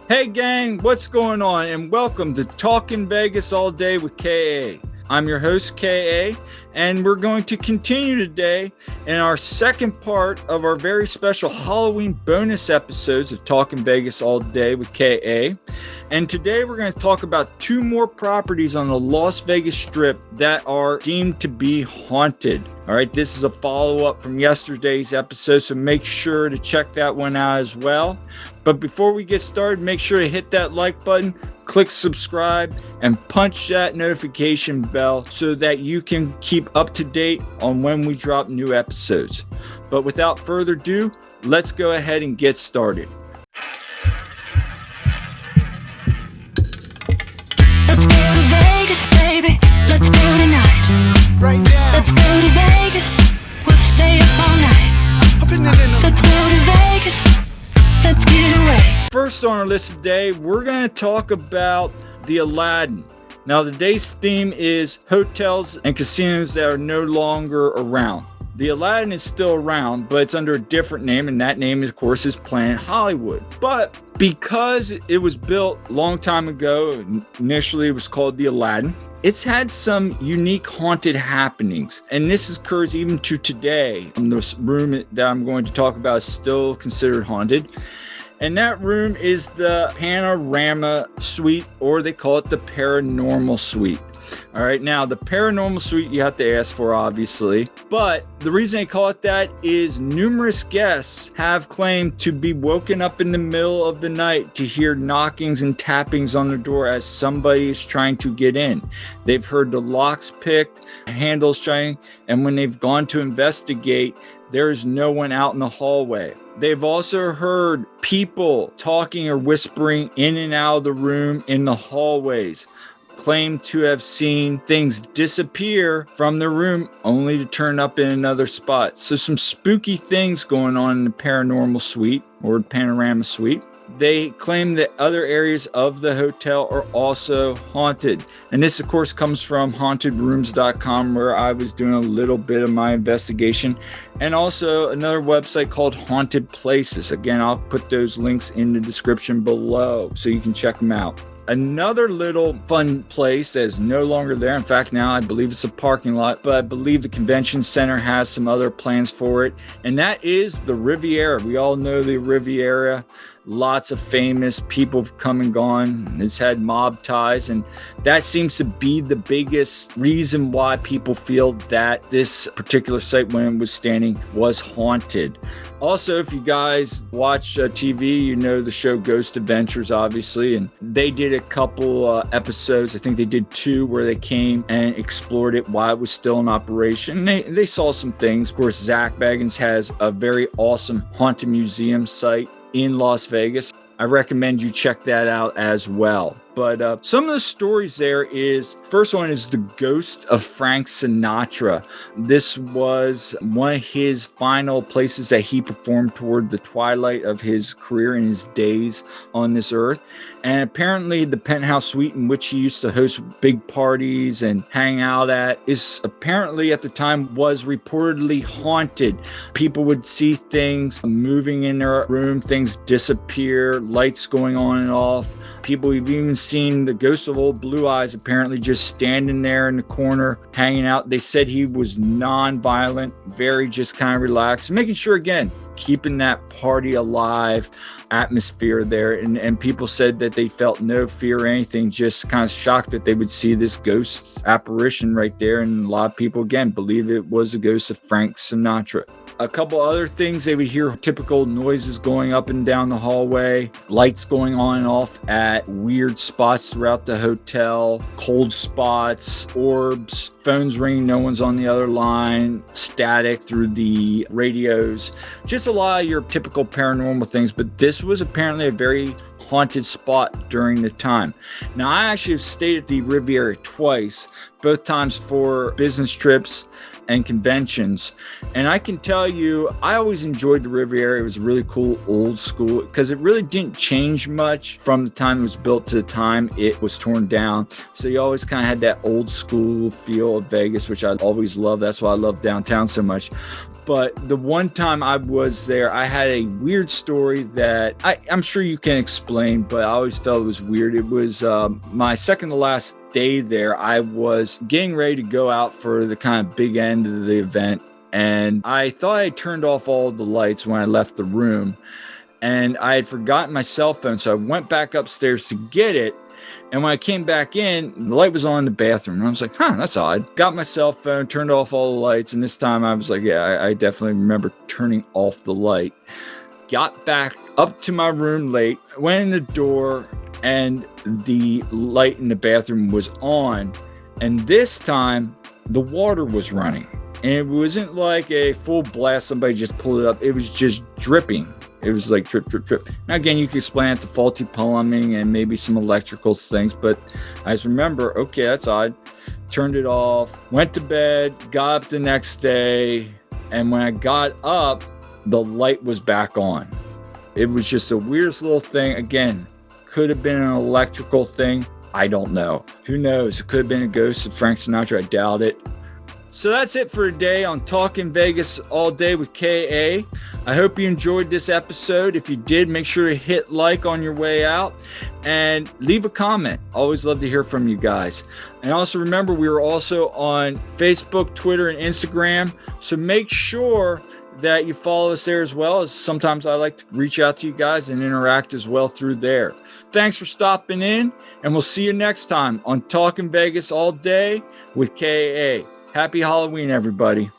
Hey gang, what's going on? And welcome to Talkin Vegas All Day with KA. I'm your host KA, and we're going to continue today in our second part of our very special Halloween bonus episodes of Talkin Vegas All Day with KA. And today we're going to talk about two more properties on the Las Vegas Strip that are deemed to be haunted. All right, this is a follow-up from yesterday's episode, so make sure to check that one out as well. But before we get started, make sure to hit that like button, click subscribe, and punch that notification bell so that you can keep up to date on when we drop new episodes. But without further ado, let's go ahead and get started. Let's go to Vegas, baby. Let's go tonight. Right now. Let's go to Vegas. We'll stay up all night. Let's go to Vegas. Let's get away. First on our list today, we're going to talk about the Aladdin. Now, today's theme is hotels and casinos that are no longer around. The Aladdin is still around, but it's under a different name, and that name, of course, is Planet Hollywood. But because it was built a long time ago, initially it was called the Aladdin, it's had some unique haunted happenings, and this occurs even to today. The room that I'm going to talk about is still considered haunted. And that room is the Panorama Suite, or they call it the Paranormal Suite. All right, now the Paranormal Suite you have to ask for, obviously, but the reason they call it that is numerous guests have claimed to be woken up in the middle of the night to hear knockings and tappings on their door as somebody is trying to get in. They've heard the locks picked, handles shining, and when they've gone to investigate, there is no one out in the hallway. They've also heard people talking or whispering in and out of the room in the hallways, claim to have seen things disappear from the room only to turn up in another spot. So some spooky things going on in the Paranormal Suite or Panorama Suite. They claim that other areas of the hotel are also haunted. And this, of course, comes from hauntedrooms.com, where I was doing a little bit of my investigation. And also another website called Haunted Places. Again, I'll put those links in the description below so you can check them out. Another little fun place that is no longer there. In fact, now I believe it's a parking lot, but I believe the convention center has some other plans for it. And that is the Riviera. We all know the Riviera. Lots of famous people have come and gone. It's had mob ties, and that seems to be the biggest reason why people feel that this particular site, when it was standing, was haunted. Also, if you guys watch TV, you know the show Ghost Adventures, obviously, and they did a couple episodes. I think they did 2 where they came and explored it while it was still in operation. They saw some things. Of course, Zach Baggins has a very awesome haunted museum site in Las Vegas. I recommend you check that out as well. But some of the stories there is, first one is the ghost of Frank Sinatra. This was one of his final places that he performed toward the twilight of his career and his days on this earth. And apparently the penthouse suite in which he used to host big parties and hang out at is apparently at the time was reportedly haunted. People would see things moving in their room, things disappear, lights going on and off. People have even seen the ghost of Old Blue Eyes apparently just standing there in the corner, hanging out. They said he was non-violent, very just kind of relaxed, making sure, again, keeping that party alive atmosphere there. And people said that they felt no fear or anything, just kind of shocked that they would see this ghost apparition right there. And a lot of people, again, believe it was the ghost of Frank Sinatra. A couple other things, they would hear typical noises going up and down the hallway, lights going on and off at weird spots throughout the hotel, cold spots, orbs, phones ringing, no one's on the other line, static through the radios, just a lot of your typical paranormal things. But this was apparently a very haunted spot during the time. Now, I actually have stayed at the Riviera twice, both times for business trips and conventions. And I can tell you, I always enjoyed the Riviera. It was really cool, old school, because it really didn't change much from the time it was built to the time it was torn down. So you always kind of had that old school feel of Vegas, which I always loved. That's why I love downtown so much. But the one time I was there, I had a weird story that I'm sure you can explain, but I always felt it was weird. It was my second to last day there. I was getting ready to go out for the kind of big end of the event, and I thought I turned off all the lights when I left the room, and I had forgotten my cell phone, so I went back upstairs to get it. And when I came back in, the light was on in the bathroom. And I was like, that's odd. Got my cell phone, turned off all the lights. And this time I was like, yeah, I definitely remember turning off the light. Got back up to my room late, went in the door, and the light in the bathroom was on. And this time the water was running. And it wasn't like a full blast, somebody just pulled it up. It was just dripping. It was like drip, drip, drip. Now, again, you can explain it to faulty plumbing and maybe some electrical things, but I just remember, okay, that's odd. Turned it off, went to bed, got up the next day, and when I got up, the light was back on. It was just the weirdest little thing. Again, could have been an electrical thing. I don't know. Who knows? It could have been a ghost of Frank Sinatra. I doubt it. So that's it for today on Talkin Vegas All Day with KA. I hope you enjoyed this episode. If you did, make sure to hit like on your way out and leave a comment. Always love to hear from you guys. And also remember, we are also on Facebook, Twitter, and Instagram. So make sure that you follow us there as well, as sometimes I like to reach out to you guys and interact as well through there. Thanks for stopping in, and we'll see you next time on Talkin Vegas All Day with KA. Happy Halloween, everybody.